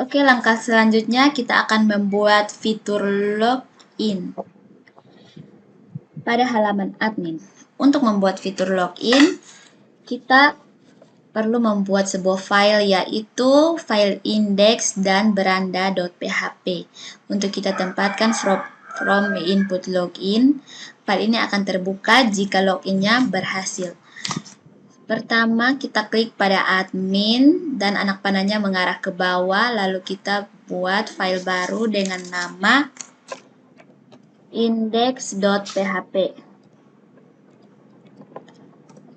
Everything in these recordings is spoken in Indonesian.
Oke, langkah selanjutnya kita akan membuat fitur login pada halaman admin. Untuk membuat fitur login, kita perlu membuat sebuah file, yaitu file index dan beranda.php. Untuk kita tempatkan from input login, file ini akan terbuka jika loginnya berhasil. Pertama, kita klik pada admin dan anak panahnya mengarah ke bawah, lalu kita buat file baru dengan nama index.php.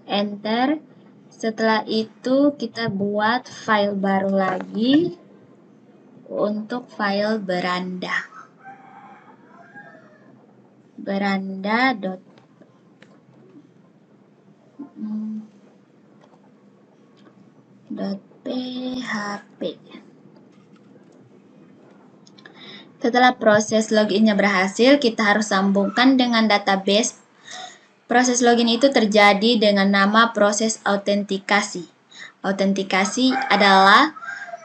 Enter. Setelah itu kita buat file baru lagi untuk file beranda. Beranda.php. Setelah proses loginnya berhasil, kita harus sambungkan dengan database. Proses login itu terjadi dengan nama proses autentikasi. Autentikasi adalah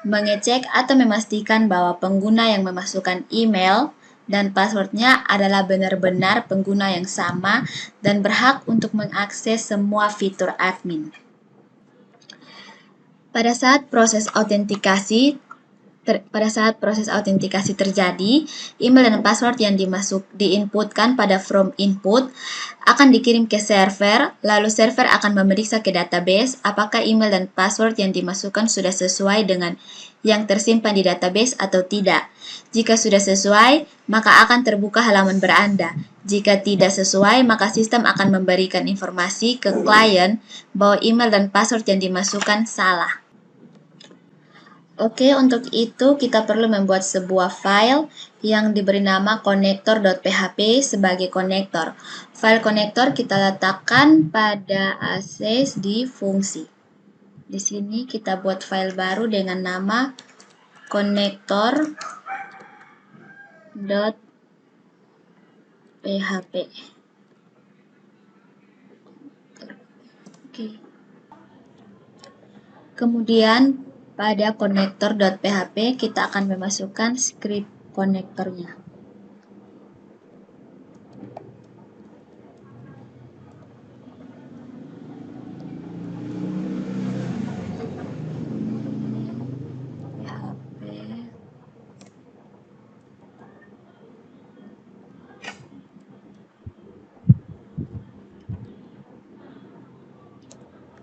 mengecek atau memastikan bahwa pengguna yang memasukkan email dan passwordnya adalah benar-benar pengguna yang sama dan berhak untuk mengakses semua fitur admin. Pada saat proses autentikasi terjadi, email dan password yang diinputkan pada from input akan dikirim ke server, lalu server akan memeriksa ke database apakah email dan password yang dimasukkan sudah sesuai dengan yang tersimpan di database atau tidak. Jika sudah sesuai, maka akan terbuka halaman beranda. Jika tidak sesuai, maka sistem akan memberikan informasi ke klien bahwa email dan password yang dimasukkan salah. Oke, untuk itu kita perlu membuat sebuah file yang diberi nama connector.php sebagai konektor. File konektor kita letakkan pada akses di fungsi. Di sini kita buat file baru dengan nama connector.php. Oke. Kemudian pada connector.php kita akan memasukkan script konektornya.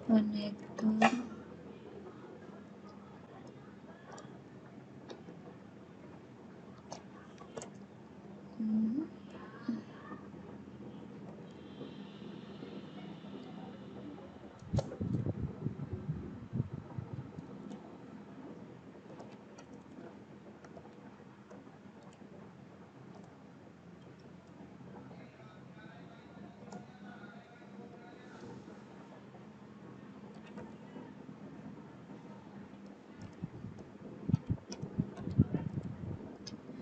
Konektor.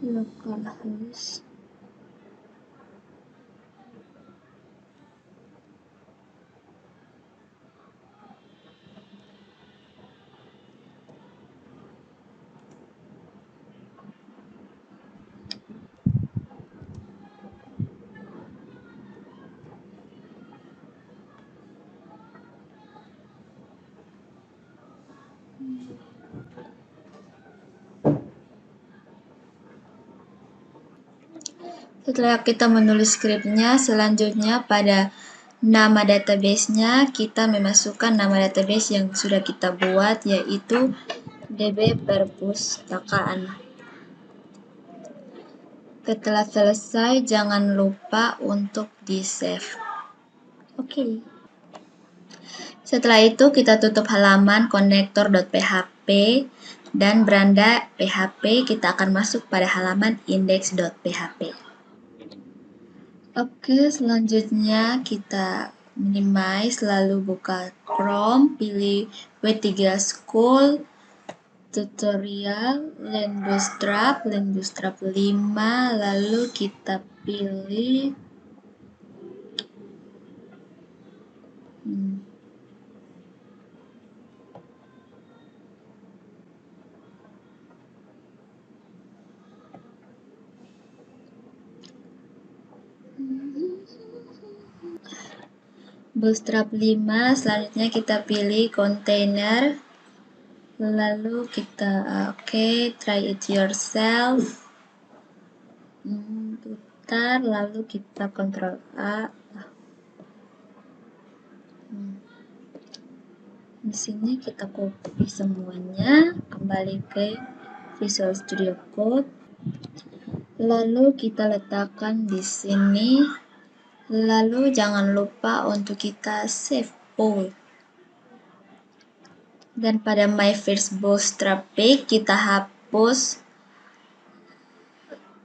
Localhost. Setelah kita menulis skripnya, selanjutnya pada nama database-nya kita memasukkan nama database yang sudah kita buat, yaitu DB Perpustakaan. Setelah selesai, jangan lupa untuk di-save. Oke. Setelah itu kita tutup halaman connector.php dan beranda PHP, kita akan masuk pada halaman index.php. Oke, selanjutnya kita minimize, lalu buka Chrome, pilih W3 School, tutorial, Learn Bootstrap 5, lalu kita pilih Bootstrap 5, selanjutnya kita pilih container, lalu kita oke, try it yourself, putar, lalu kita Ctrl A. Di sini kita copy semuanya, kembali ke Visual Studio Code, lalu kita letakkan di sini, lalu jangan lupa untuk kita save all. Dan pada My First Bootstrap Page kita hapus.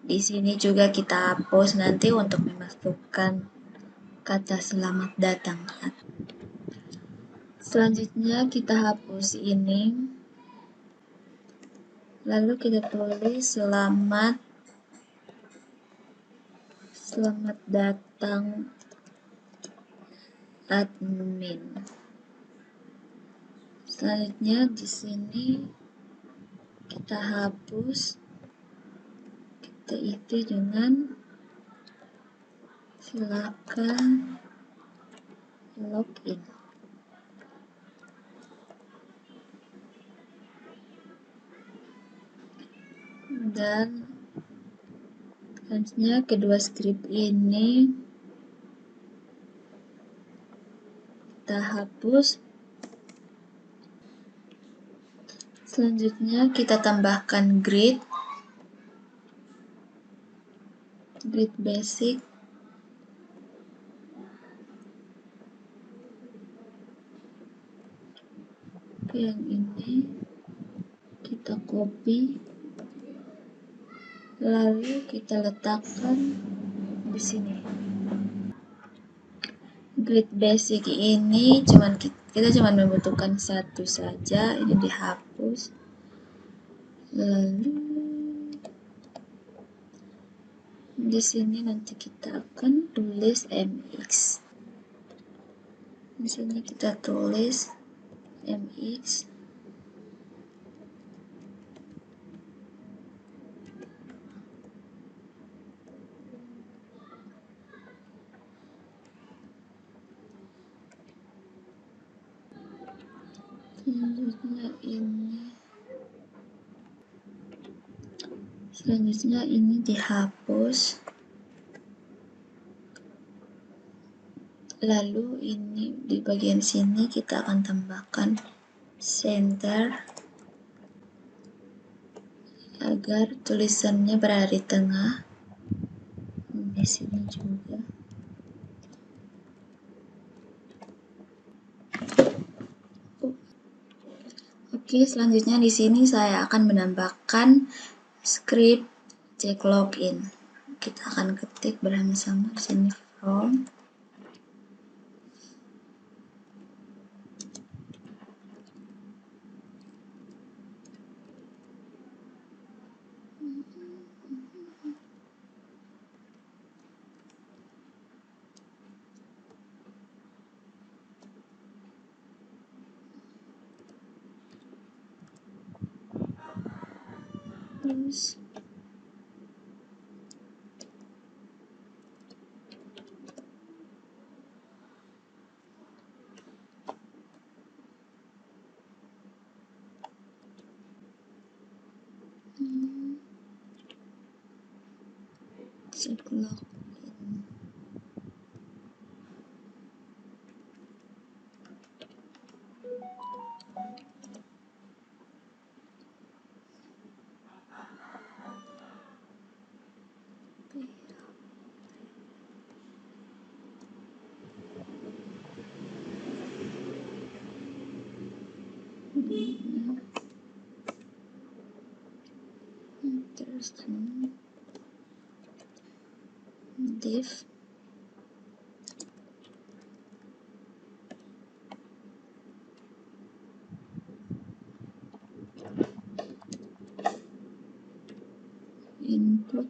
Di sini juga kita hapus nanti untuk memasukkan kata selamat datang. Selanjutnya kita hapus ini. Lalu kita tulis selamat datang admin. Selanjutnya di sini kita hapus, kita isi dengan silakan login. Dan selanjutnya kedua script ini kita hapus. Selanjutnya kita tambahkan grid basic. Yang ini kita copy, lalu kita letakkan di sini. Grid basic ini kita cuma membutuhkan satu saja, ini dihapus. Lalu di sini nanti kita akan tulis mx. Di sini kita tulis mx. Selanjutnya ini dihapus. Lalu ini di bagian sini kita akan tambahkan center agar tulisannya berada di tengah. Di sini juga. Oke, selanjutnya di sini saya akan menambahkan script check login. Kita akan ketik bersama di sini from terus check login. Terus div input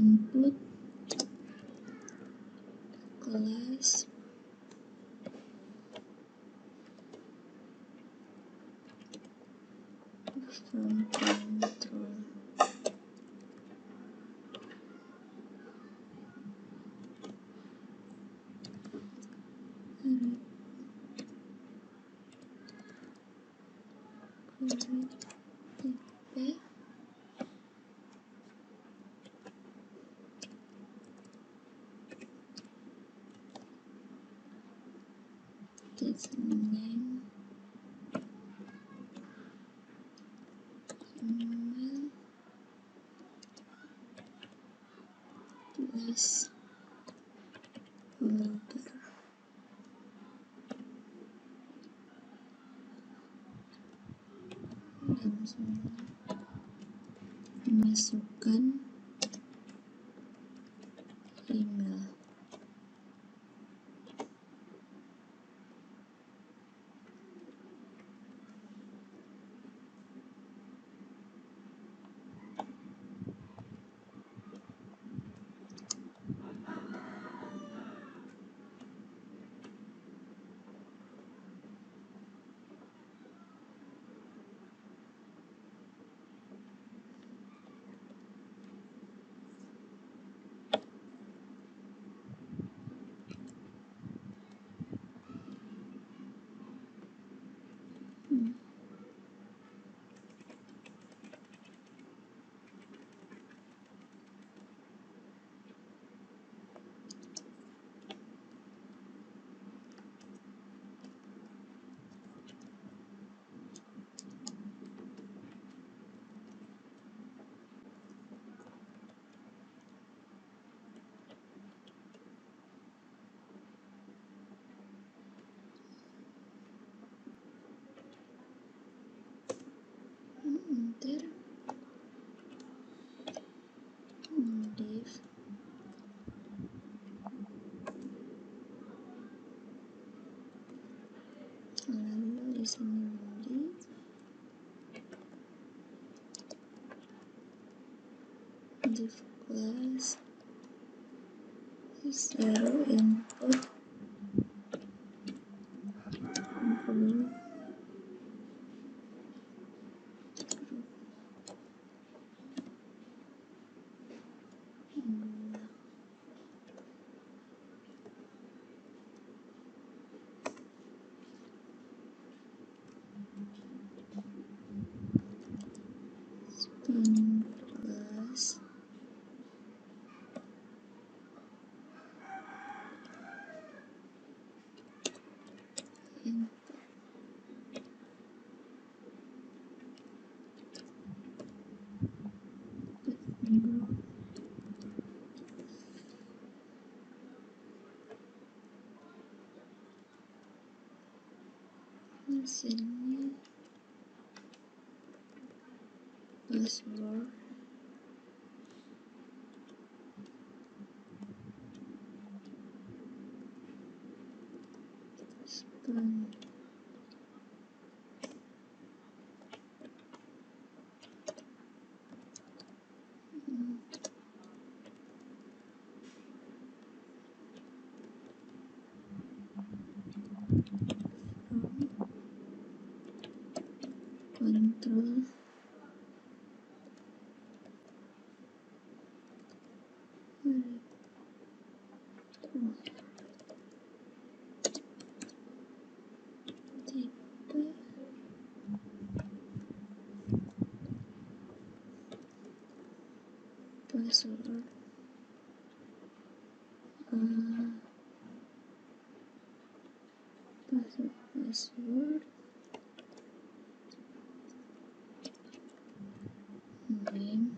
input kelas from control. Its name email plus folder. Dan masukkan email. Enter div lalu di sini div class zero input group spin class input group di sini password spin control tipe password password name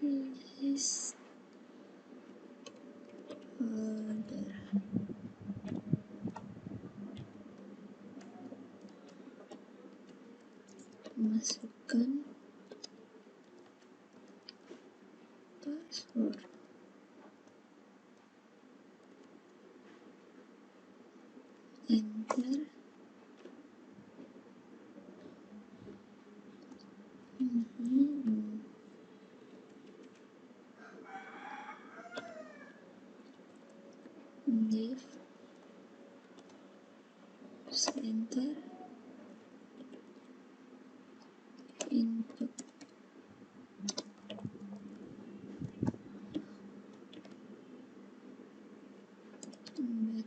release folder. Masukkan password enter, give, enter, input, embed,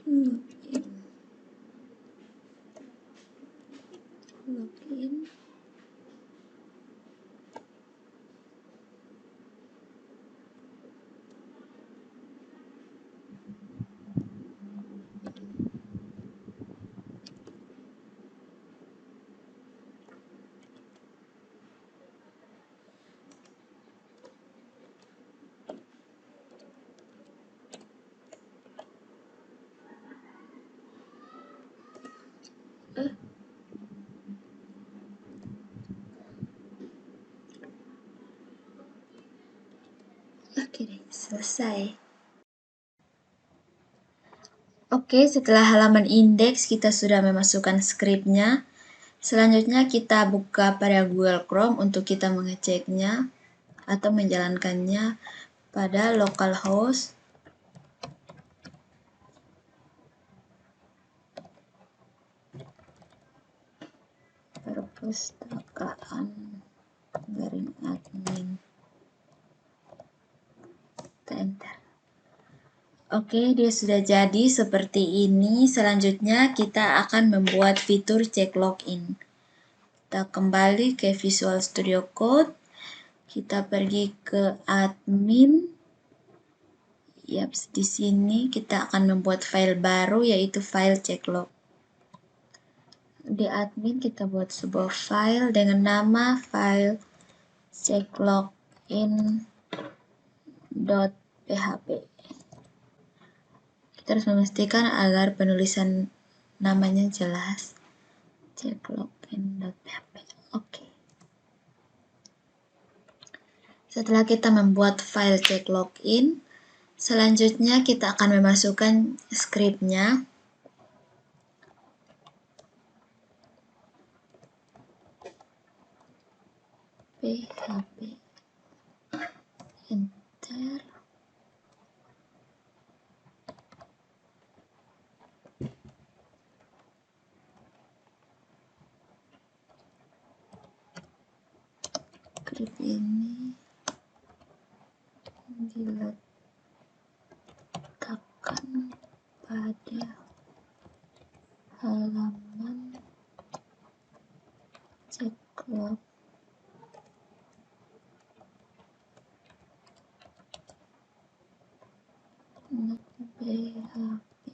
login, login, eh, oke deh, selesai. Oke, setelah halaman indeks kita sudah memasukkan skripnya. Selanjutnya kita buka pada Google Chrome untuk kita mengeceknya atau menjalankannya pada localhost perpustakaan garing admin. Kita enter. Oke, dia sudah jadi seperti ini. Selanjutnya kita akan membuat fitur cek login. Kita kembali ke Visual Studio Code. Kita pergi ke admin. Yaps, di sini kita akan membuat file baru yaitu file checklog. Di admin kita buat sebuah file dengan nama file checklogin.php. Kita harus memastikan agar penulisan namanya jelas. Checklogin.php. Oke. Setelah kita membuat file checklogin, selanjutnya kita akan memasukkan skripnya. PHP, enter, skrip ini diletakkan pada halaman checklog PHP.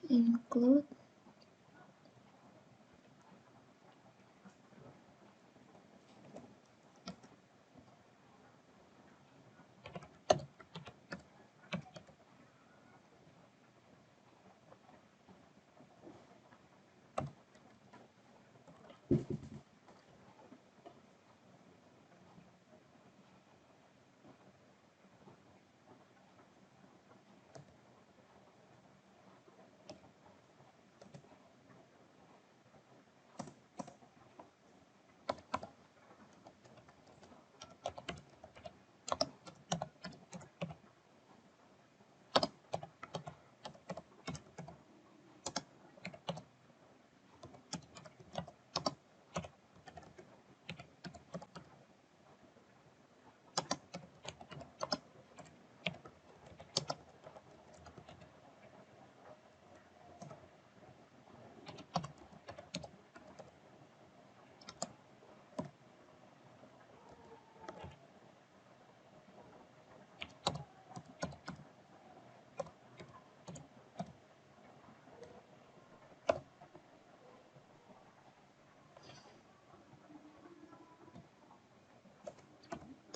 Include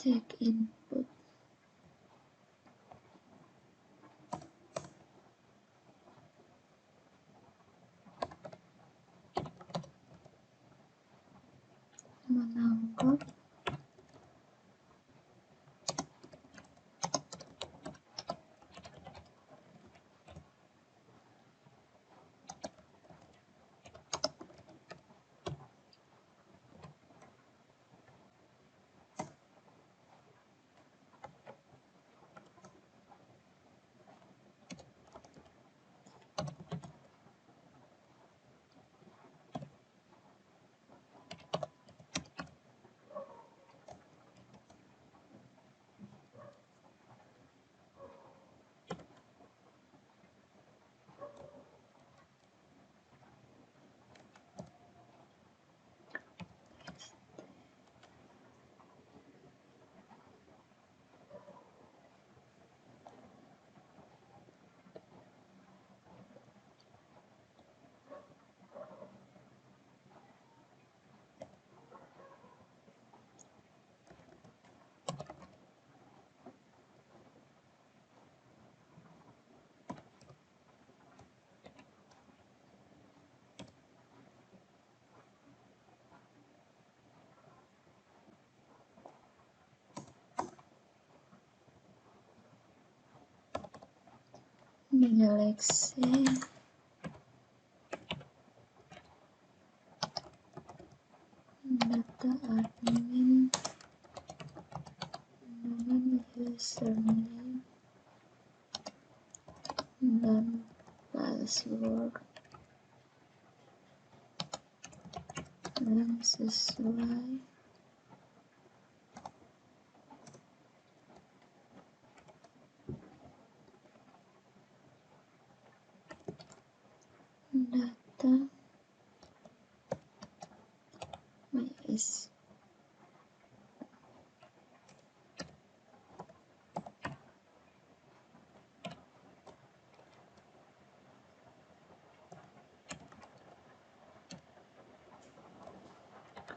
Take input. Menangkap. Menyeleksi. Data admin. Dengan username dan password yang sesuai. Data MySQL.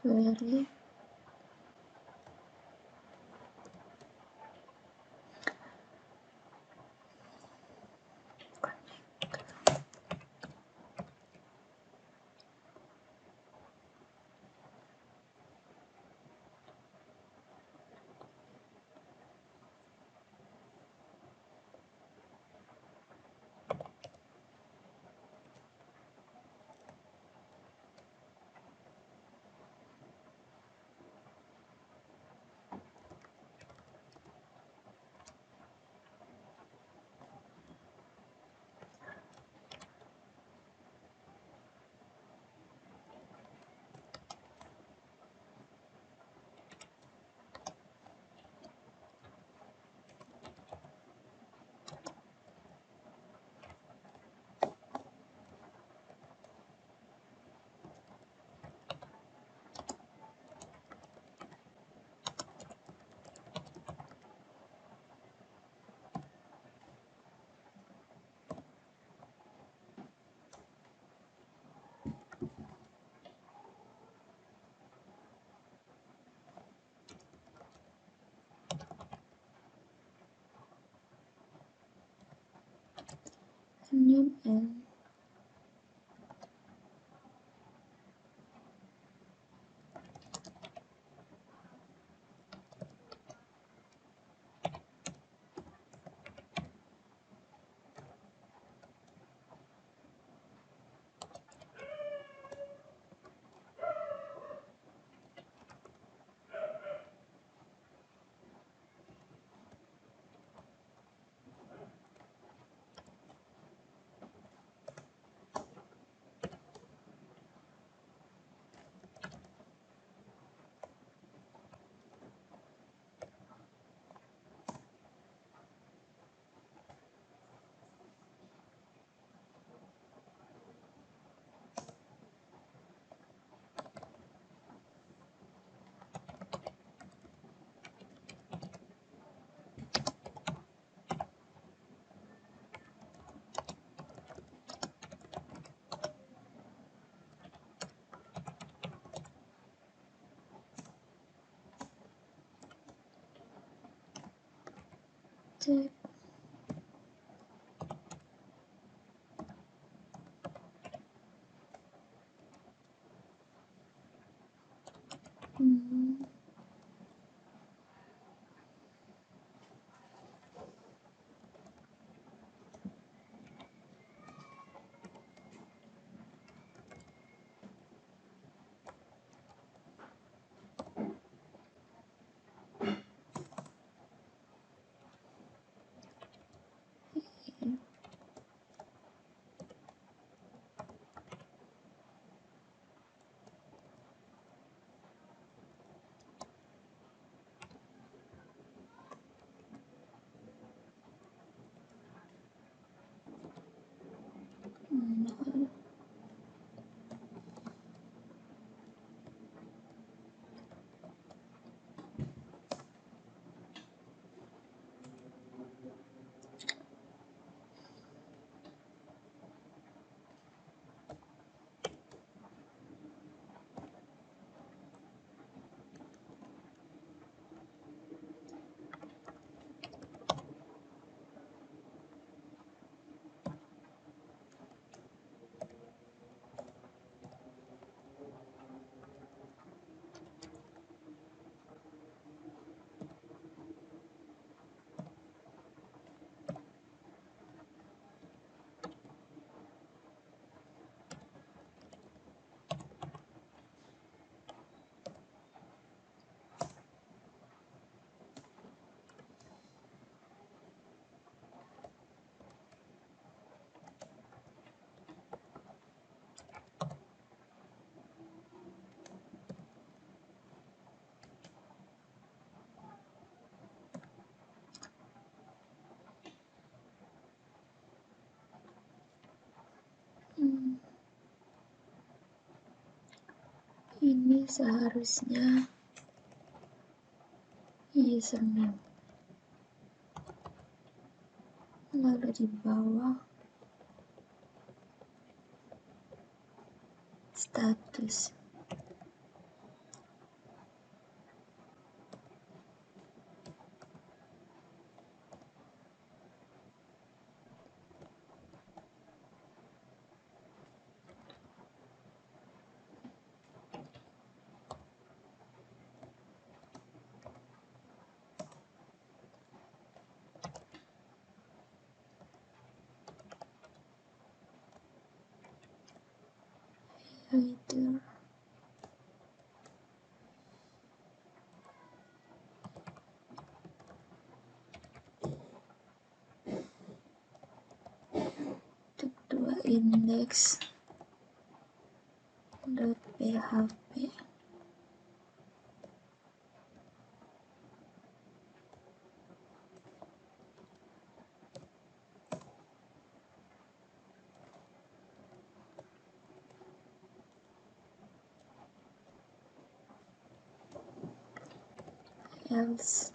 Query. Name and Cek. Ini seharusnya username, lalu di bawah status. Header. Kedua index.php. Else.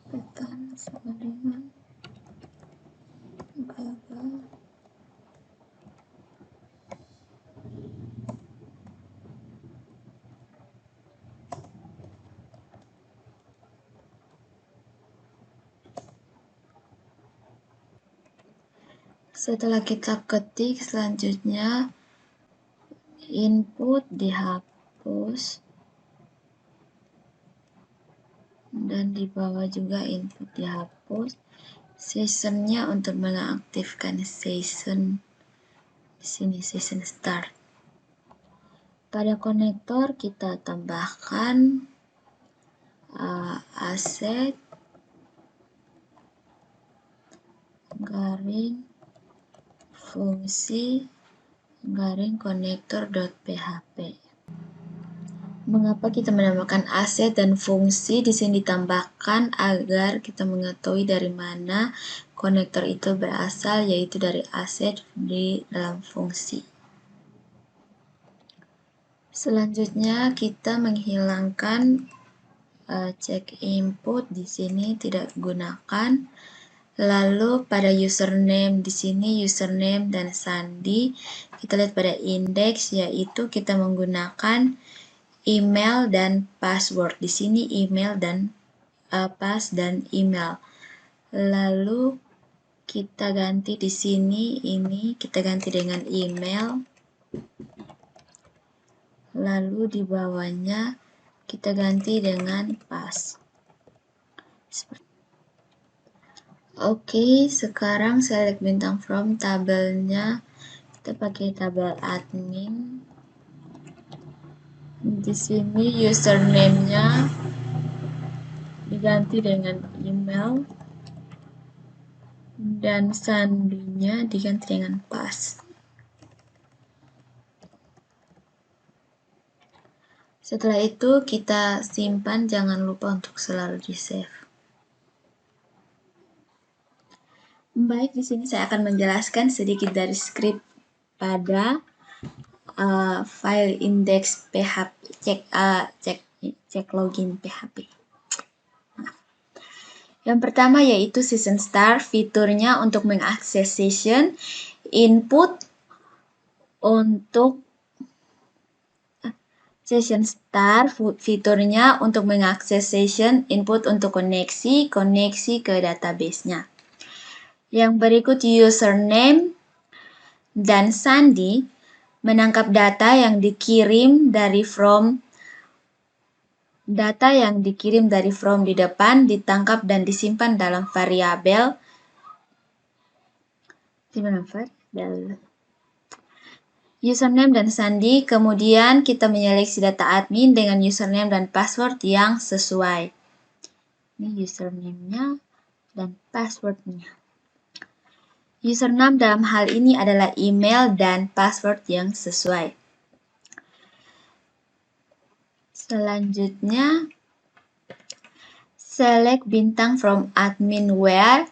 Bukan sama dengan gagal. Setelah kita ketik, selanjutnya input dihapus dan di bawah juga input dihapus. Sessionnya untuk mengaktifkan session di sini, session start. Pada konektor kita tambahkan aset garing fungsi garing konektor.php. Mengapa kita menambahkan aset dan fungsi di sini ditambahkan agar kita mengetahui dari mana konektor itu berasal, yaitu dari aset di dalam fungsi. Selanjutnya kita menghilangkan cek input di sini tidak gunakan. Lalu pada username di sini username dan sandi kita lihat pada indeks, yaitu kita menggunakan email dan password. Di sini email dan pas dan email. Lalu kita ganti di sini, ini kita ganti dengan email. Lalu di bawahnya kita ganti dengan pas. Oke, sekarang select bintang from tabelnya. Kita pakai tabel admin. Di sini username-nya diganti dengan email dan sandinya diganti dengan pas. Setelah itu kita simpan, jangan lupa untuk selalu di save. Baik, di sini saya akan menjelaskan sedikit dari script pada file index PHP cek login PHP. Yang pertama yaitu session start, fiturnya untuk mengakses session, input untuk session start, fiturnya untuk mengakses session, input untuk koneksi ke database-nya. Yang berikut username dan sandi menangkap data yang dikirim dari from di depan ditangkap dan disimpan dalam variabel username dan sandi. Kemudian kita menyeleksi data admin dengan username dan password yang sesuai. Ini username-nya dan password-nya. Username dalam hal ini adalah email dan password yang sesuai. Selanjutnya, select bintang from admin where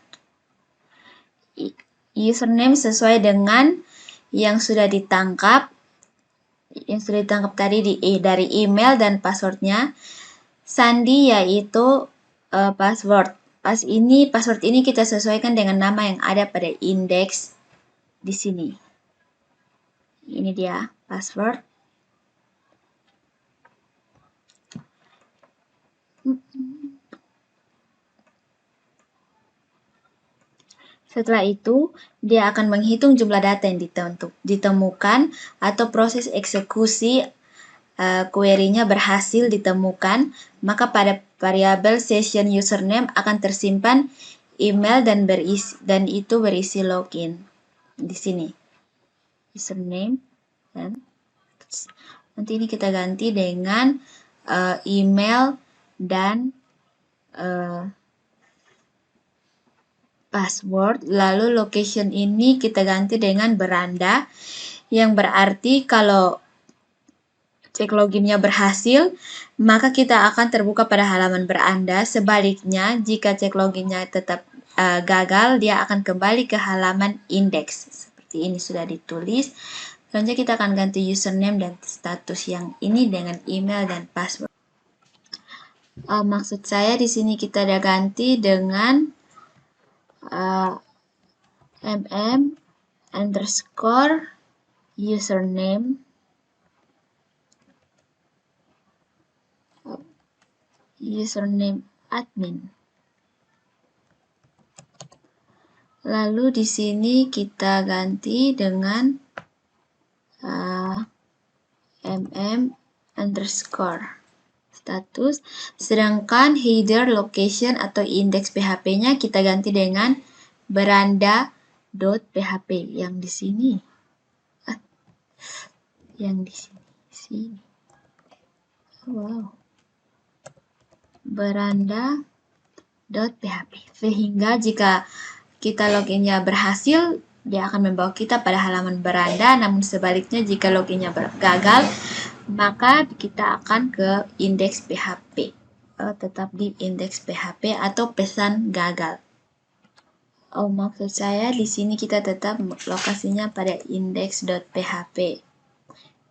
username sesuai dengan yang sudah ditangkap tadi dari email dan passwordnya. Sandi yaitu password. Password ini kita sesuaikan dengan nama yang ada pada indeks di sini. Ini dia password. Setelah itu, dia akan menghitung jumlah data yang ditemukan atau proses eksekusi query-nya berhasil ditemukan, maka pada variabel session username akan tersimpan email dan itu berisi login di sini. Username dan nanti ini kita ganti dengan email dan password. Lalu location ini kita ganti dengan beranda, yang berarti kalau cek loginnya berhasil, maka kita akan terbuka pada halaman beranda. Sebaliknya, jika cek loginnya tetap gagal, dia akan kembali ke halaman indeks. Seperti ini sudah ditulis. Selanjutnya kita akan ganti username dan status yang ini dengan email dan password. Maksud saya di sini kita ada ganti dengan mm_username admin. Lalu di sini kita ganti dengan status, sedangkan header, location atau indeks PHP-nya kita ganti dengan beranda.php yang di sini. Yang di sini. Wow. Beranda.php. Sehingga jika kita loginnya berhasil, dia akan membawa kita pada halaman beranda, namun sebaliknya jika loginnya gagal, maka kita akan ke indeks PHP. Tetap di indeks PHP atau pesan gagal. Oh, maksud saya di sini kita tetap lokasinya pada index.php.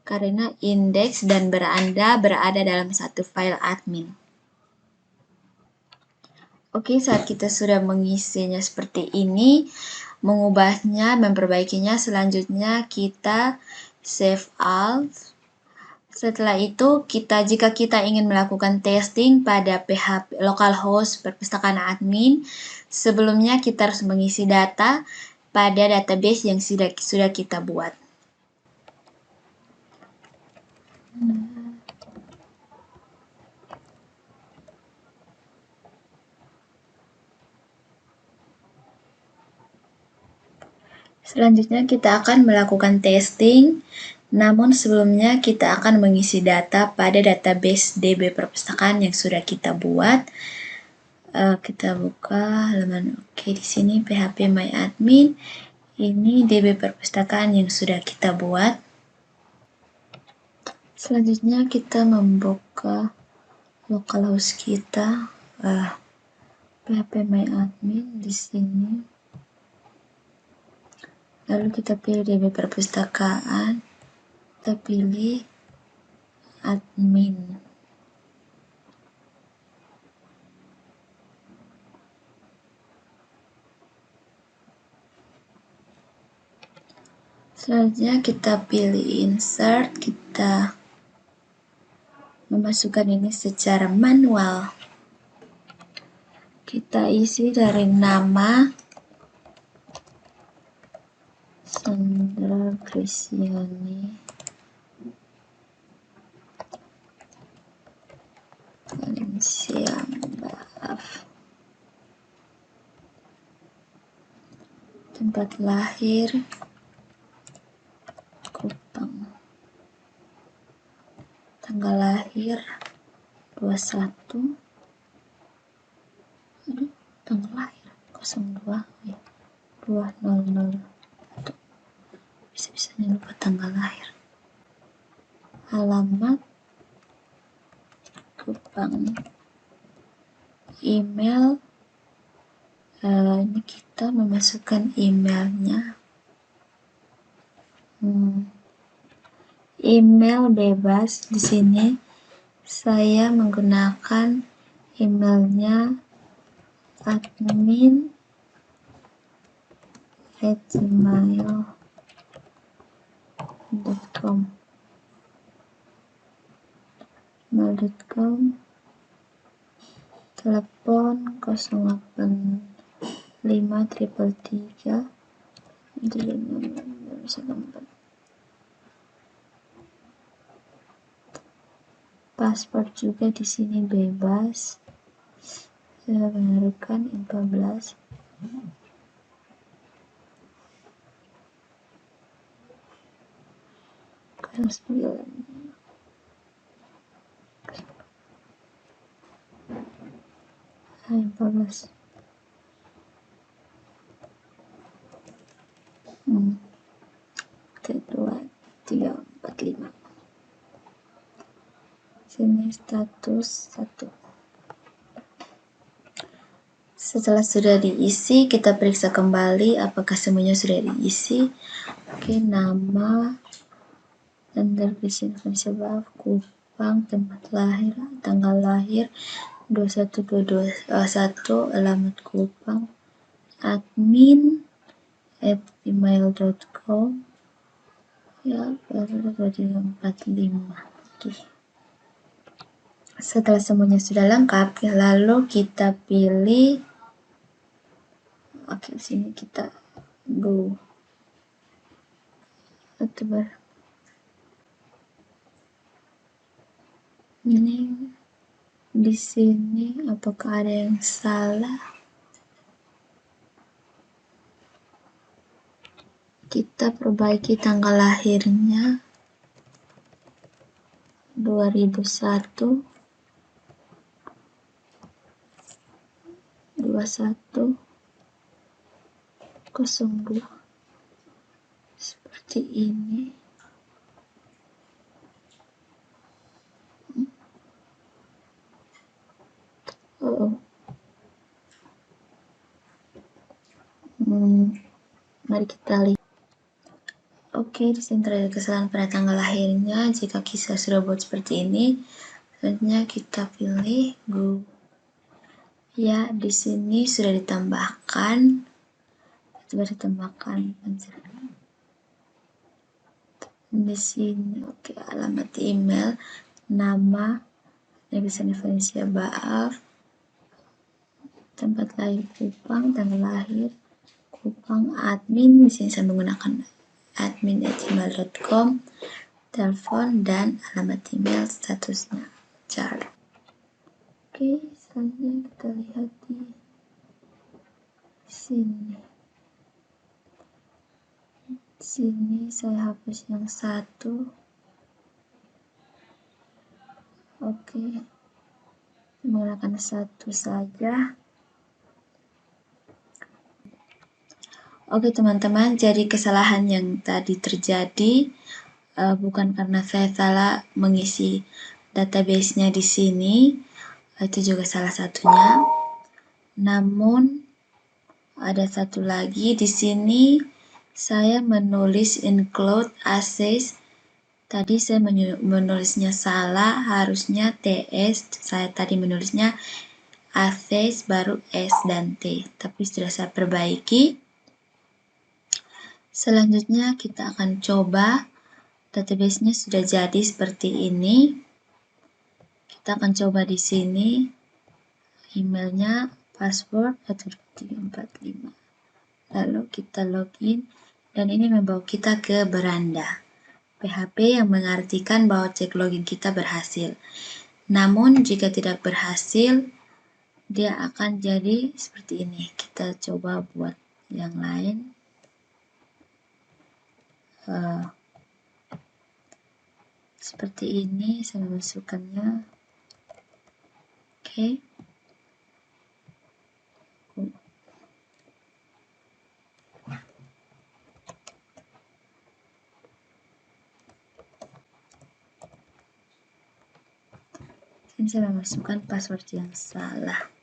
Karena indeks dan berada dalam satu file admin. Oke, saat kita sudah mengisinya seperti ini, mengubahnya, memperbaikinya, selanjutnya kita save as. Setelah itu, jika kita ingin melakukan testing pada PHP localhost perpustakaan admin, sebelumnya kita harus mengisi data pada database yang sudah kita buat. Selanjutnya kita akan melakukan testing, namun sebelumnya kita akan mengisi data pada database DB perpustakaan yang sudah kita buat. Kita buka halaman oke di sini PHP My Admin. Ini DB perpustakaan yang sudah kita buat. Selanjutnya kita membuka localhost kita, PHP My Admin di sini. Lalu kita pilih DB perpustakaan, kita pilih admin. Selanjutnya kita pilih insert, kita memasukkan ini secara manual. Kita isi dari nama Sandra Kristiani Valencia, maaf. Tempat lahir Kupang. Tanggal lahir 21. Tanggal lahir 02 ya. 200. Bisa-bisanya lupa tanggal lahir. Alamat Kupang. Email, ini kita memasukkan emailnya. Email bebas di sini. Saya menggunakan emailnya admin@gmail.com. Telepon 085 333. Password juga di sini bebas. Saya benarkan 14. Kelas 9. Kedua 345. Sini status 1. Setelah sudah diisi, kita periksa kembali apakah semuanya sudah diisi. Oke, nama Sandra Kristiani Valencia, Kupang, tempat lahir, tanggal lahir 21/22/1, alamat Kupang, admin@gmail.com, ya, baru 345. Oke. Setelah semuanya sudah lengkap, lalu kita pilih, oke, di sini kita go. Youtuber. Ini di sini apakah ada yang salah? Kita perbaiki tanggal lahirnya 2001 21/02 seperti ini. Mari kita lihat. Oke, di sini terdapat kesalahan pada tanggal lahirnya. Jika kita sudah buat seperti ini, selanjutnya kita pilih Go. Ya, di sini sudah ditambahkan. Di sini, oke, alamat email, nama, Negeri Indonesia Baaf, tempat lahir Kupang, tanggal lahir Kupang, admin, di sini saya menggunakan admin@gmail.com, telepon, dan alamat email, statusnya chart. Oke, selanjutnya kita lihat di sini. Sini saya hapus yang satu. Oke, menggunakan satu saja. Oke teman-teman, jadi kesalahan yang tadi terjadi bukan karena saya salah mengisi database-nya di sini, itu juga salah satunya. Namun ada satu lagi di sini saya menulis include access. Tadi saya menulisnya salah, harusnya TS, saya tadi menulisnya access baru S dan T, tapi sudah saya perbaiki. Selanjutnya kita akan coba, database-nya sudah jadi seperti ini. Kita akan coba di sini, emailnya, password 1345. Lalu kita login, dan ini membawa kita ke beranda PHP yang mengartikan bahwa cek login kita berhasil. Namun jika tidak berhasil, dia akan jadi seperti ini. Kita coba buat yang lain. Seperti ini saya masukkannya. Oke. Ini saya memasukkan password yang salah.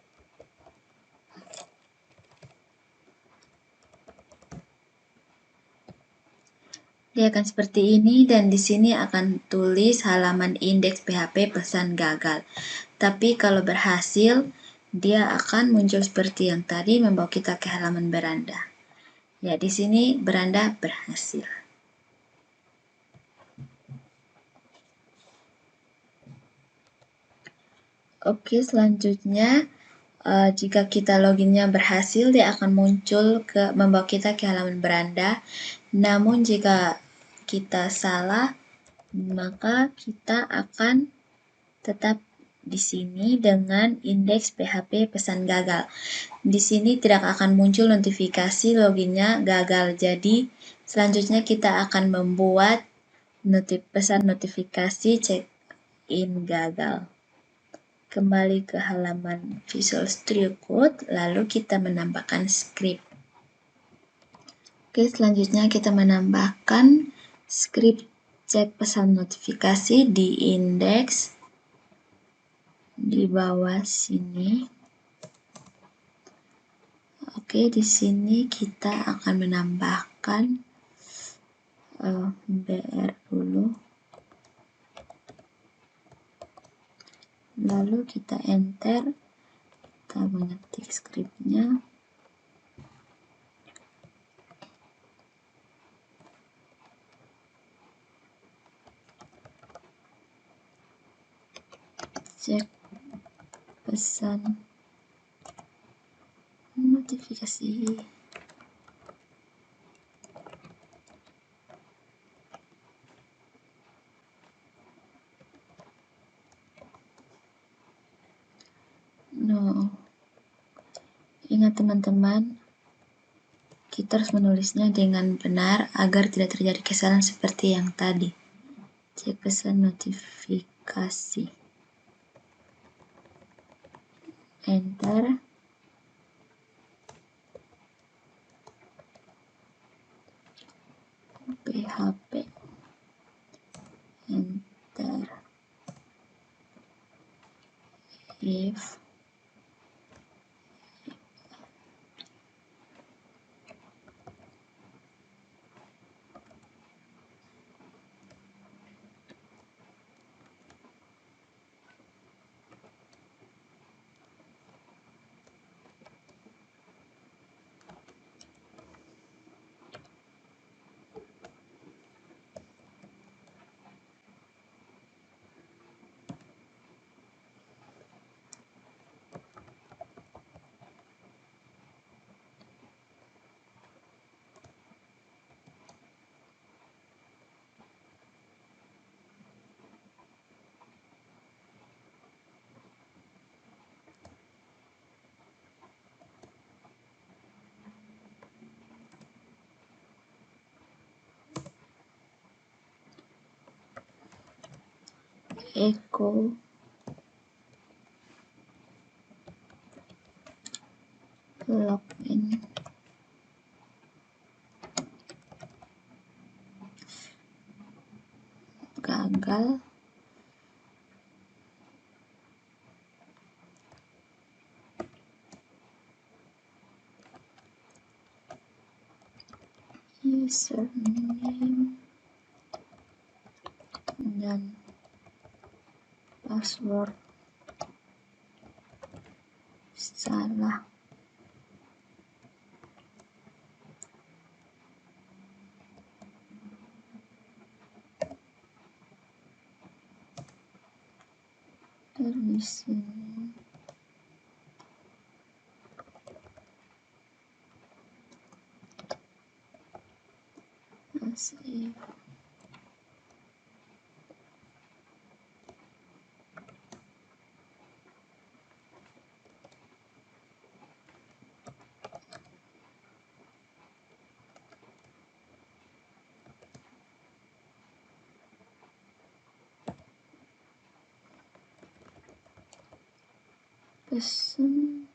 Dia akan seperti ini, dan di sini akan tulis halaman indeks PHP pesan gagal. Tapi kalau berhasil, dia akan muncul seperti yang tadi, membawa kita ke halaman beranda. Ya, di sini beranda berhasil. Oke, selanjutnya jika kita loginnya berhasil, dia akan muncul membawa kita ke halaman beranda. Namun jika kita salah, maka kita akan tetap di sini dengan indeks PHP pesan gagal. Di sini tidak akan muncul notifikasi loginnya gagal. Jadi selanjutnya kita akan membuat pesan notifikasi check-in gagal. Kembali ke halaman Visual Studio Code, lalu kita menambahkan script. Oke, selanjutnya kita menambahkan script cek pesan notifikasi di indeks di bawah sini. Oke, di sini kita akan menambahkan BR dulu. Lalu kita enter, kita mengetik scriptnya. Cek pesan notifikasi. Ingat teman-teman, kita harus menulisnya dengan benar agar tidak terjadi kesalahan seperti yang tadi. Cek pesan notifikasi. Enter. PHP. Enter. If echo login gagal. Username dan password salah. Di sini masih pesan.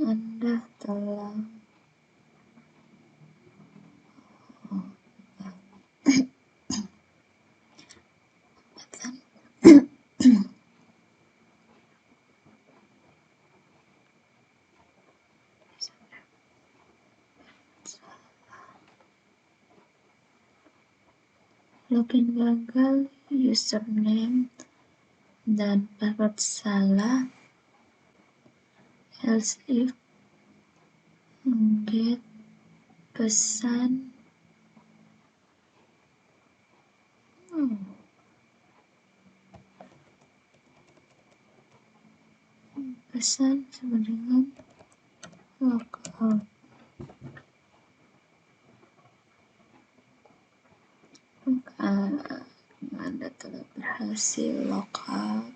Anda telah login gagal, username dan password salah, else if get pesan. Pesan sama dengan logout. Anda telah berhasil logout.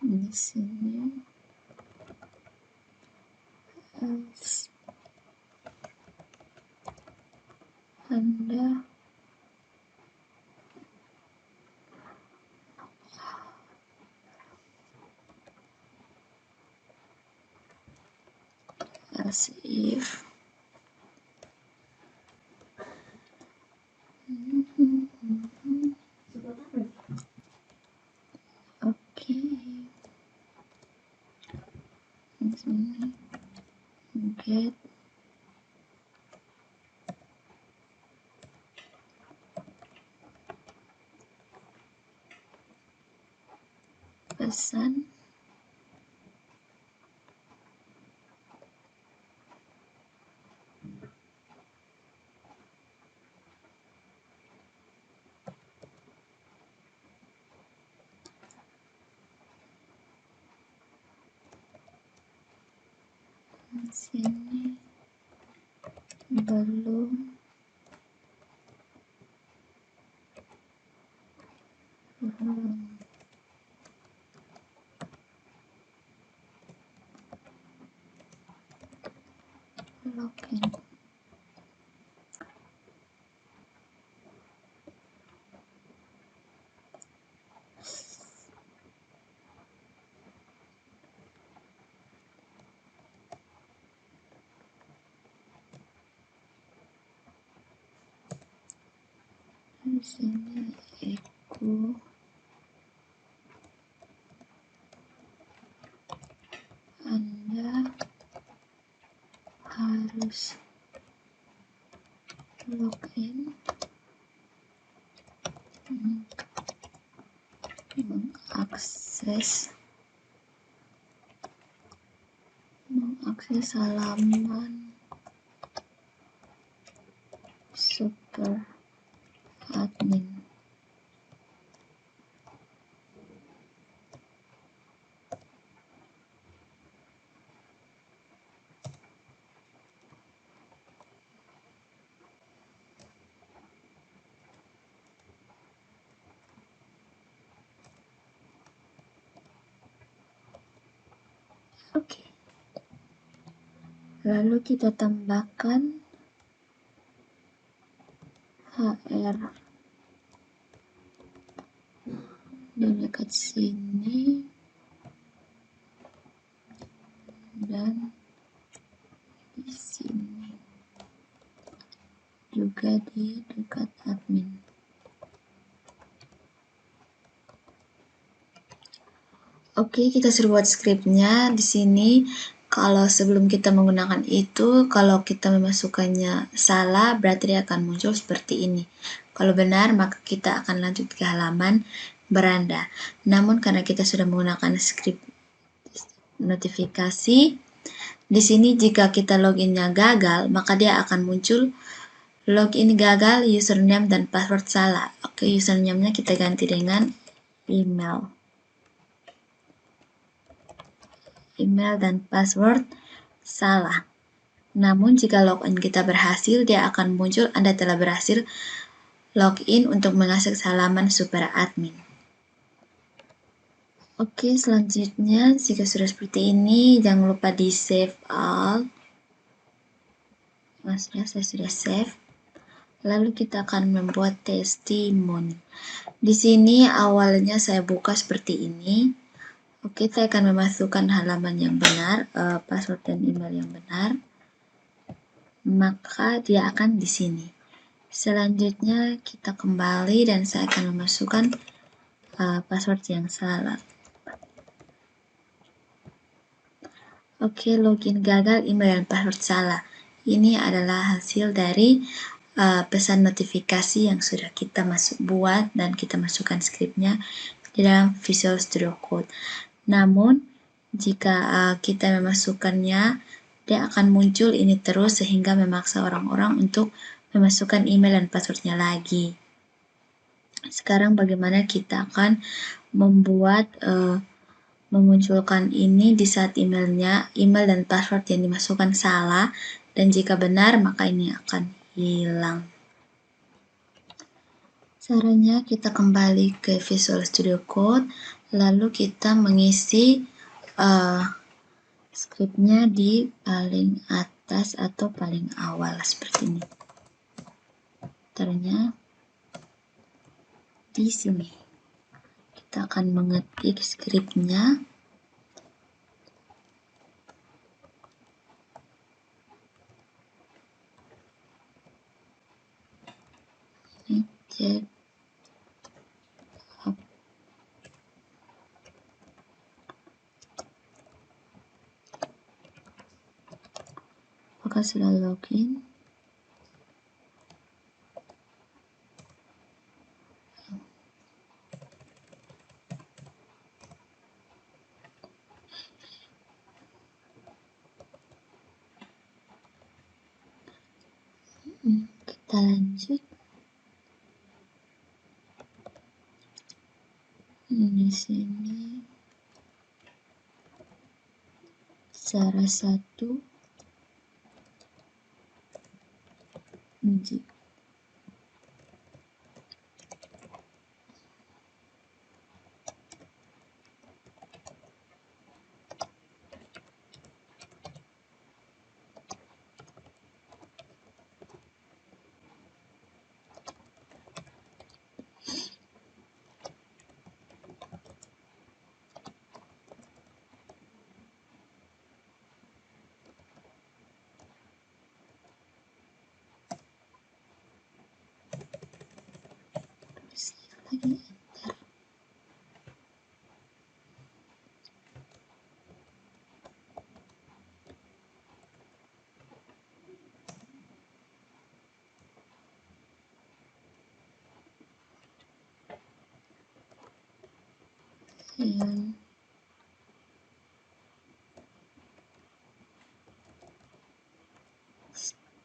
Di sini else Anda else if oke. Di sini get pesan Di sini belum login. Di sini echo Anda harus login mengakses halaman super admin. Oke. Lalu kita tambahkan HR di dekat sini dan di sini juga di dekat admin. Oke, kita sudah buat scriptnya. Di sini kalau sebelum kita menggunakan itu, kalau kita memasukkannya salah, berarti dia akan muncul seperti ini. Kalau benar, maka kita akan lanjut ke halaman beranda. Namun karena kita sudah menggunakan script notifikasi, di sini jika kita loginnya gagal, maka dia akan muncul login gagal, username dan password salah. Oke, username-nya kita ganti dengan email dan password salah. Namun jika login kita berhasil, dia akan muncul Anda telah berhasil login untuk mengakses halaman super admin. Oke, selanjutnya jika sudah seperti ini, jangan lupa di save all. Maksudnya saya sudah save. Lalu kita akan membuat testimoni. Di sini awalnya saya buka seperti ini. Oke, saya akan memasukkan halaman yang benar, password dan email yang benar. Maka dia akan di sini. Selanjutnya kita kembali dan saya akan memasukkan password yang salah. Oke, login gagal, email dan password salah. Ini adalah hasil dari pesan notifikasi yang sudah kita buat dan kita masukkan skripnya di dalam Visual Studio Code. Namun, jika kita memasukkannya, dia akan muncul ini terus sehingga memaksa orang-orang untuk memasukkan email dan passwordnya lagi. Sekarang bagaimana kita akan membuat memunculkan ini di saat email dan password yang dimasukkan salah, dan jika benar maka ini akan hilang. Caranya kita kembali ke Visual Studio Code, lalu kita mengisi scriptnya di paling atas atau paling awal seperti ini. Caranya di sini kita akan mengetik scriptnya. Cek apakah sudah login. Kita lanjut. Di sini cara 1 lagi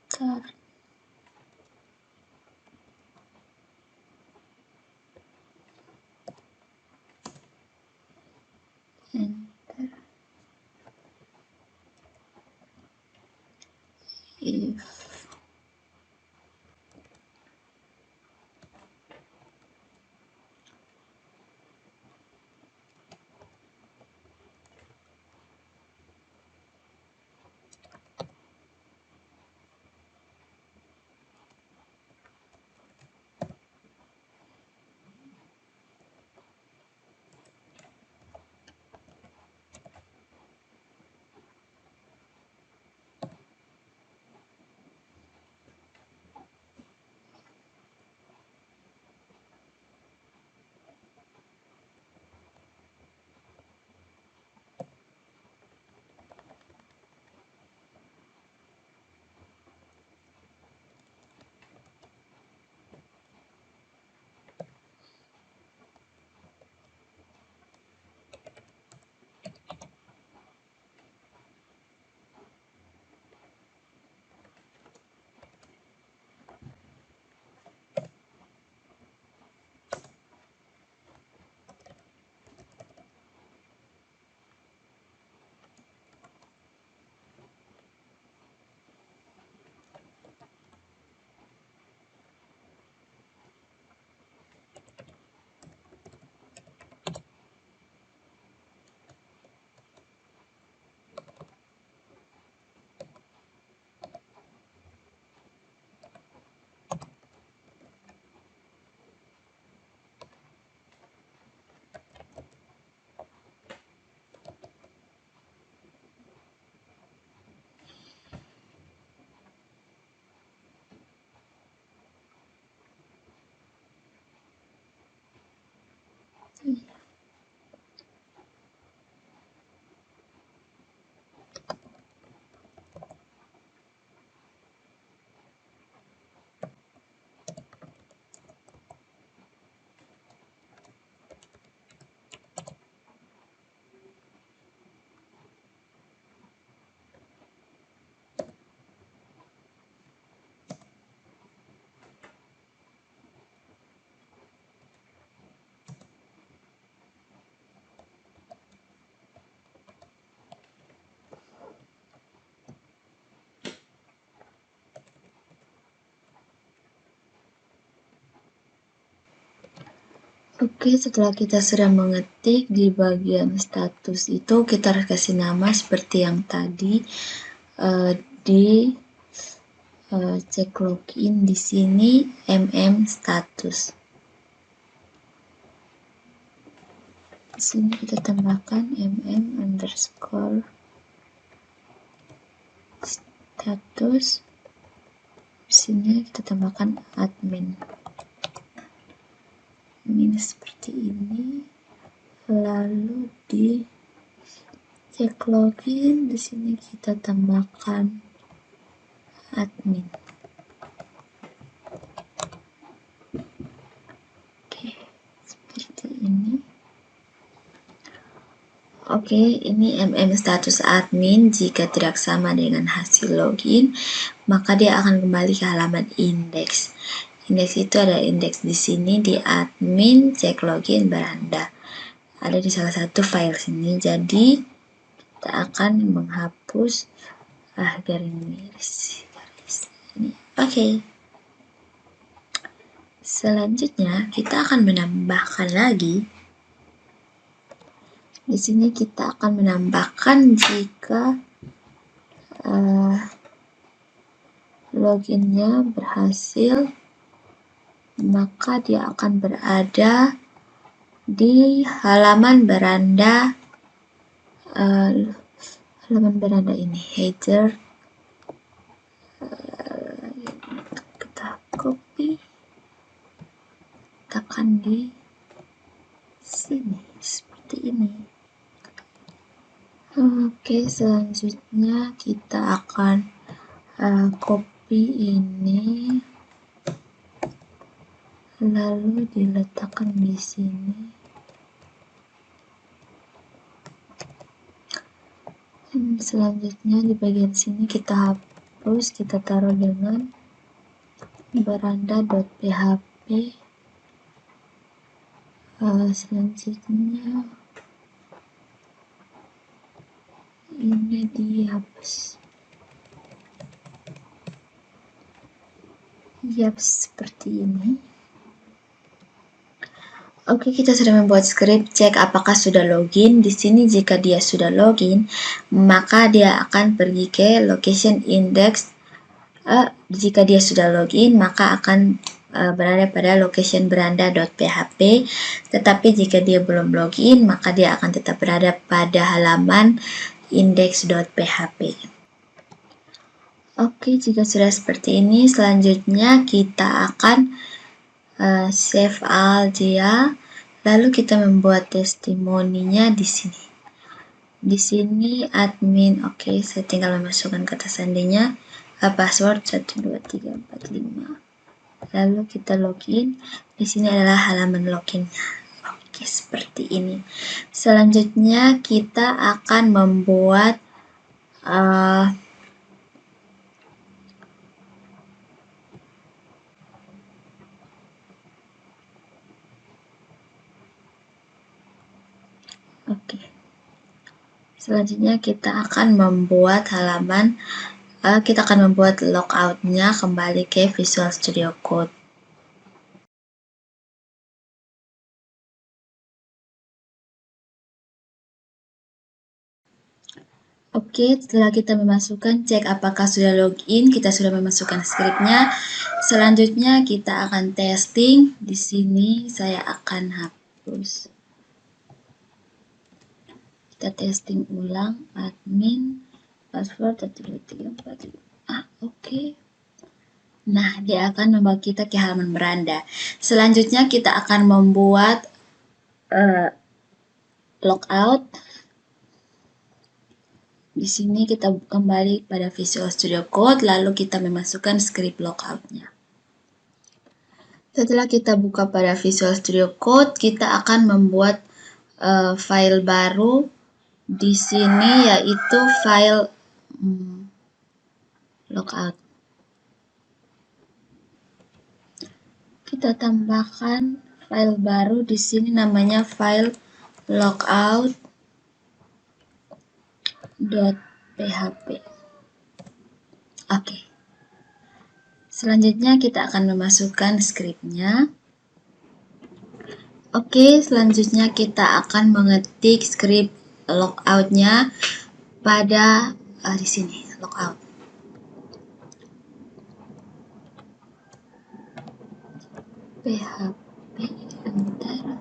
start enter if Oke, setelah kita sudah mengetik di bagian status itu, kita harus kasih nama seperti yang tadi di cek login di sini status. Di sini kita tambahkan underscore status. Di sini kita tambahkan admin. Ini seperti ini. Lalu di cek login di sini kita tambahkan admin. Oke, seperti ini. Oke, ini status admin. Jika tidak sama dengan hasil login, maka dia akan kembali ke halaman indeks. Indeks itu ada indeks di sini di admin cek login beranda. Ada di salah satu file sini. Jadi kita akan menghapus garis ini. Oke. Selanjutnya, kita akan menambahkan lagi. Di sini kita akan menambahkan jika loginnya berhasil, maka dia akan berada di halaman beranda ini, header. Kita copy, tekan di sini seperti ini. Oke, selanjutnya kita akan copy ini, lalu diletakkan di sini. Selanjutnya di bagian sini kita hapus, kita taruh dengan beranda.php. Selanjutnya ini dihapus. Yap, seperti ini. Oke, kita sudah membuat script cek apakah sudah login. Di sini jika dia sudah login, maka dia akan pergi ke location index. Jika dia sudah login, maka akan berada pada location beranda.php. Tetapi jika dia belum login, maka dia akan tetap berada pada halaman index.php. Oke, jika sudah seperti ini, selanjutnya kita akan save all dia, lalu kita membuat testimoninya di sini. Di sini admin, oke, saya tinggal memasukkan kata sandinya, password 12345. Lalu kita login. Di sini adalah halaman loginnya. Oke, seperti ini. Selanjutnya kita akan membuat selanjutnya kita akan membuat halaman, kita akan membuat logout-nya kembali ke Visual Studio Code. Oke, setelah kita memasukkan cek apakah sudah login, kita sudah memasukkan scriptnya. Selanjutnya kita akan testing. Di sini saya akan hapus. Kita testing ulang admin password 12345. Oke. Nah, dia akan membawa kita ke halaman beranda. Selanjutnya kita akan membuat logout. Di sini kita kembali pada Visual Studio Code, lalu kita memasukkan script logout-nya. Setelah kita buka pada Visual Studio Code, kita akan membuat file baru di sini, yaitu file logout. Kita tambahkan file baru di sini, namanya file logout.php. Oke. Selanjutnya kita akan memasukkan scriptnya. Oke, selanjutnya kita akan mengetik script logout-nya pada di sini, logout. PHP antara.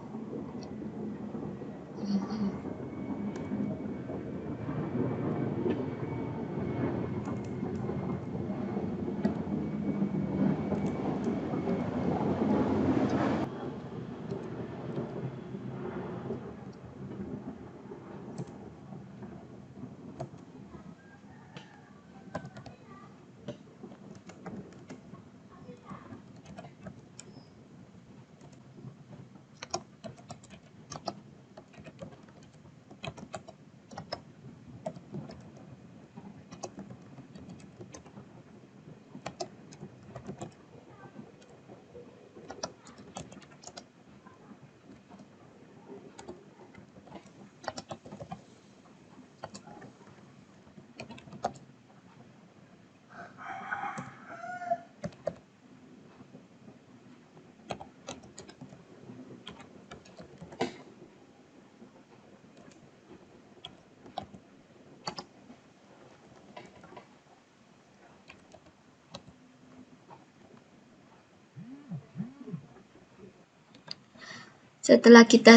Setelah kita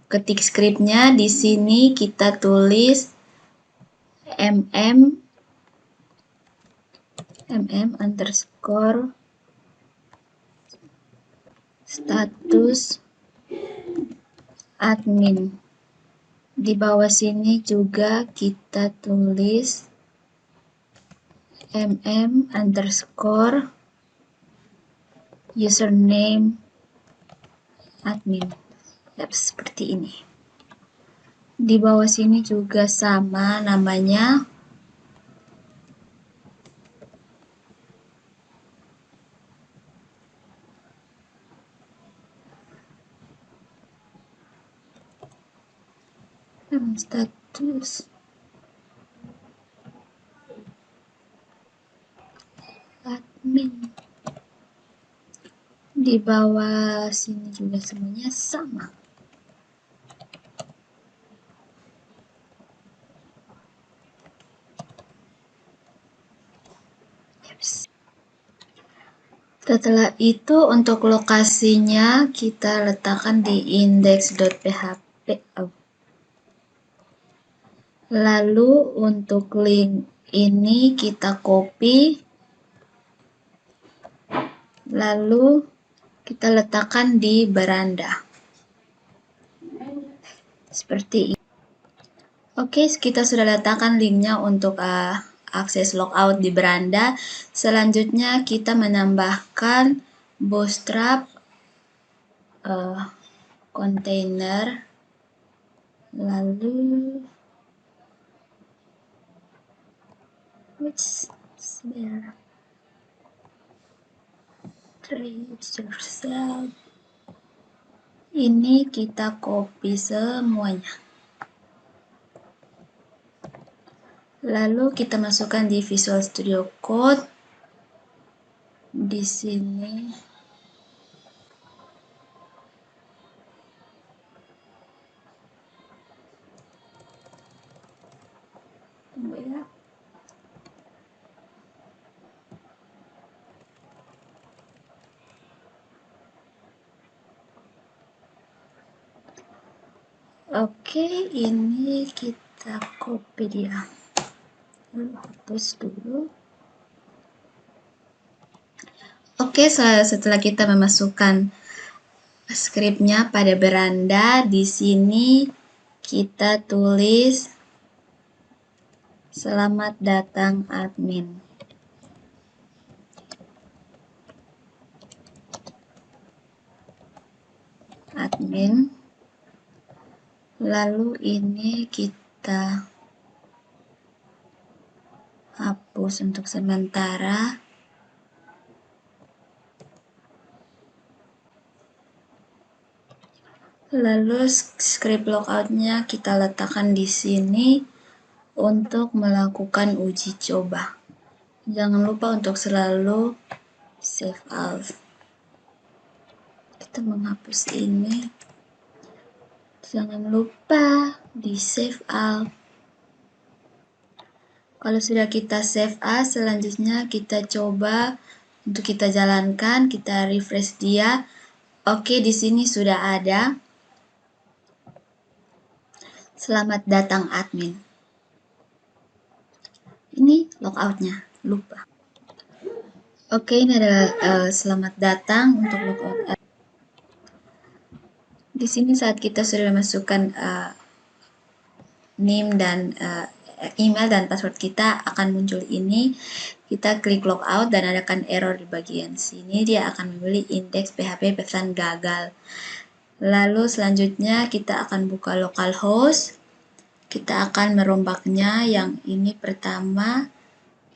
ketik skripnya, di sini kita tulis underscore status admin. Di bawah sini juga kita tulis underscore username admin. Ya, seperti ini. Di bawah sini juga sama namanya. Status admin. Di bawah sini juga semuanya sama. Setelah itu untuk lokasinya kita letakkan di index.php. Lalu untuk link ini kita copy. Lalu kita letakkan di beranda. Seperti ini. Oke, kita sudah letakkan linknya untuk akses logout di beranda. Selanjutnya kita menambahkan bootstrap container, lalu ini kita copy semuanya. Lalu kita masukkan di Visual Studio Code. Di sini tunggu ya. Oke, ini kita copy dia. Hapus dulu. Oke, setelah kita memasukkan skripnya pada beranda, di sini kita tulis selamat datang admin. Lalu ini kita hapus untuk sementara. Lalu script logoutnya kita letakkan di sini untuk melakukan uji coba. Jangan lupa untuk selalu save as. Kita menghapus ini. Jangan lupa di save as. Kalau sudah kita save as, selanjutnya kita coba untuk kita jalankan, kita refresh dia. Oke, di sini sudah ada. Selamat datang admin. Ini logoutnya, lupa. Oke, ini adalah selamat datang untuk logout. Di sini saat kita sudah masukkan name dan email dan password kita akan muncul ini. Kita klik logout dan adakan error di bagian sini. Dia akan membeli indeks PHP pesan gagal. Lalu selanjutnya kita akan buka localhost. Kita akan merombaknya. Yang ini pertama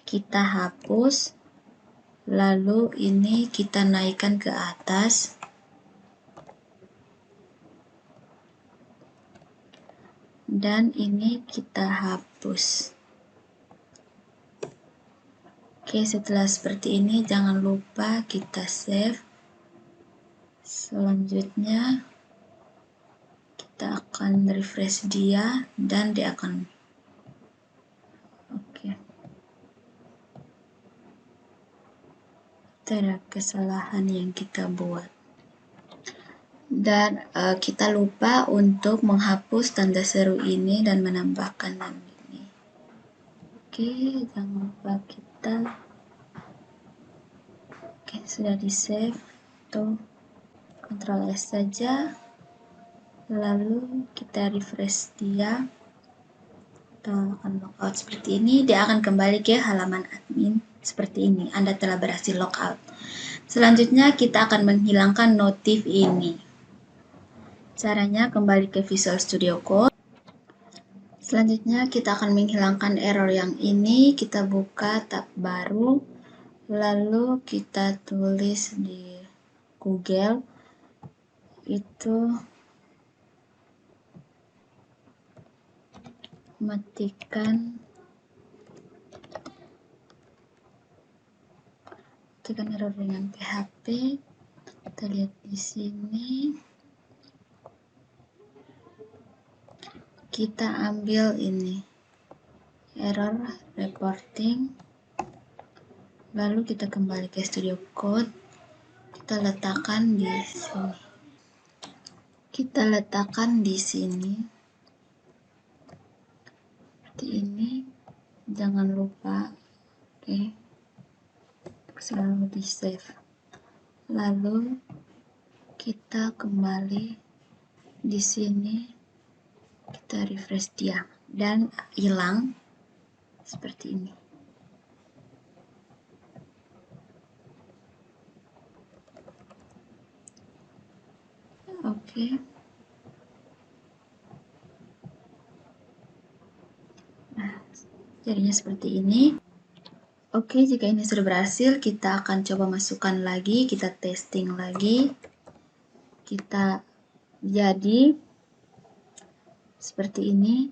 kita hapus. Lalu ini kita naikkan ke atas. Dan ini kita hapus. Oke, setelah seperti ini jangan lupa kita save. Selanjutnya kita akan refresh dia dan dia akan ada kesalahan yang kita buat. Dan kita lupa untuk menghapus tanda seru ini dan menambahkan ini. Oke, jangan lupa kita. Oke, sudah di save atau Ctrl S saja. Lalu kita refresh dia. Kita akan logout seperti ini. Dia akan kembali ke halaman admin seperti ini. Anda telah berhasil logout. Selanjutnya kita akan menghilangkan notif ini. Caranya kembali ke Visual Studio Code. Selanjutnya kita akan menghilangkan error yang ini. Kita buka tab baru. Lalu kita tulis di Google itu matikan error dengan PHP. Kita lihat di sini. Kita ambil ini error reporting. Lalu kita kembali ke Studio Code. Kita letakkan di sini. Seperti ini. Jangan lupa, oke. Selalu di save. Lalu kita kembali di sini. Kita refresh dia dan hilang seperti ini. Oke. Nah, jadinya seperti ini. Oke, jika ini sudah berhasil, kita akan coba masukkan lagi, kita testing lagi. Kita jadi seperti ini.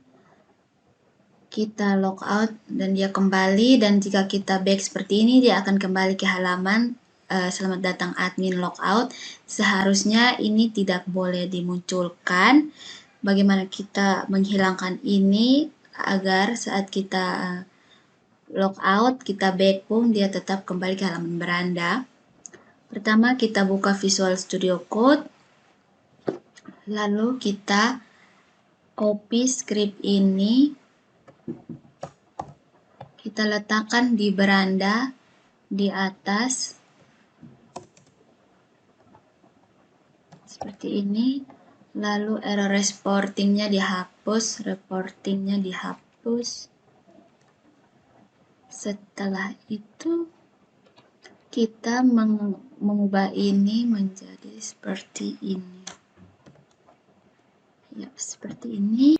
Kita logout dan dia kembali, dan jika kita back seperti ini, dia akan kembali ke halaman selamat datang admin logout. Seharusnya ini tidak boleh dimunculkan. Bagaimana kita menghilangkan ini agar saat kita logout, kita back pun dia tetap kembali ke halaman beranda. Pertama kita buka Visual Studio Code, lalu kita copy script ini, kita letakkan di beranda di atas seperti ini. Lalu error reportingnya dihapus. Setelah itu kita mengubah ini menjadi seperti ini. Ya, seperti ini.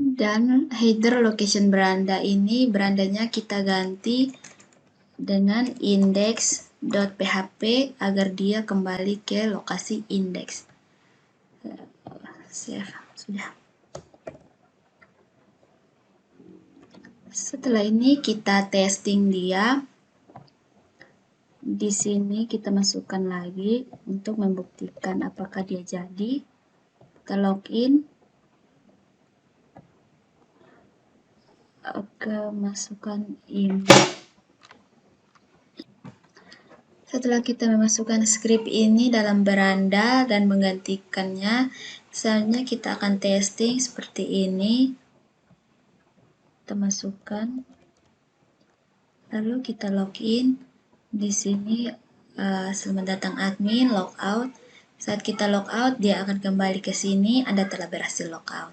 Dan header location beranda ini, berandanya kita ganti dengan index.php agar dia kembali ke lokasi index. Save, sudah. Setelah ini kita testing dia. Di sini kita masukkan lagi untuk membuktikan apakah dia jadi. Kita login. Oke, masukkan email. Setelah kita memasukkan script ini dalam beranda dan menggantikannya, selanjutnya kita akan testing seperti ini. Kita masukkan, lalu kita login. Di sini selamat datang admin, logout. Saat kita logout, dia akan kembali ke sini. Anda telah berhasil logout.